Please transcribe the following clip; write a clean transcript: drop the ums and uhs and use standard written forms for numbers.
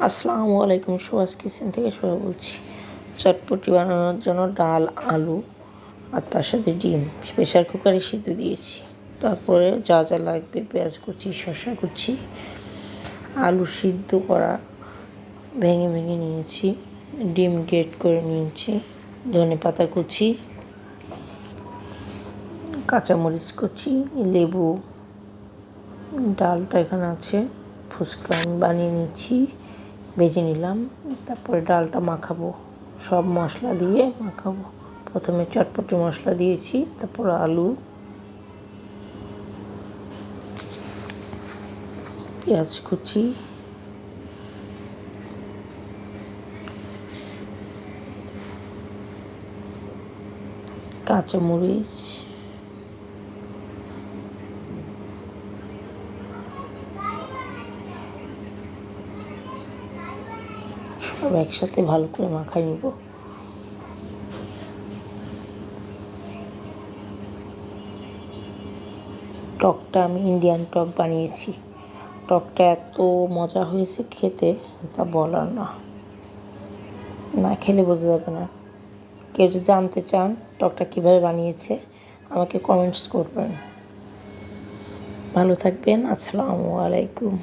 আসসালামু আলাইকুম, সুভাষ কিচেন থেকে সবাই বলছি। চটপটি বানানোর জন্য ডাল, আলু আর তার সাথে ডিম প্রেশার কুকারে সিদ্ধ দিয়েছি। তারপরে যা যা লাগবে পেঁয়াজ কুচি, শসা কুচি, আলু সিদ্ধ করা ভেঙে ভেঙে নিয়েছি, ডিম গ্রেট করে নিয়েছি, ধনেপাতা কুচি, কাঁচামরিচ কুচি, লেবু, ডালটা এখানে আছে, ফুচকা আমি বানিয়ে নিয়েছি, ভেজে নিলাম। তারপরে ডালটা মাখাবো, সব মশলা দিয়ে মাখাবো। প্রথমে চটপটি মশলা দিয়েছি, তারপর আলু, পেঁয়াজ কুচি, কাঁচামরিচ, সব একসাথে ভালো করে মাখাই নিব। টকটা আমি ইন্ডিয়ান টক বানিয়েছি। টকটা এত মজা হয়েছে খেতে, তা বলার না, না খেলে বোঝা যাবে না। কেউ যদি জানতে চান টকটা কীভাবে বানিয়েছে আমাকে কমেন্টস করবেন। ভালো থাকবেন। আসসালামু আলাইকুম।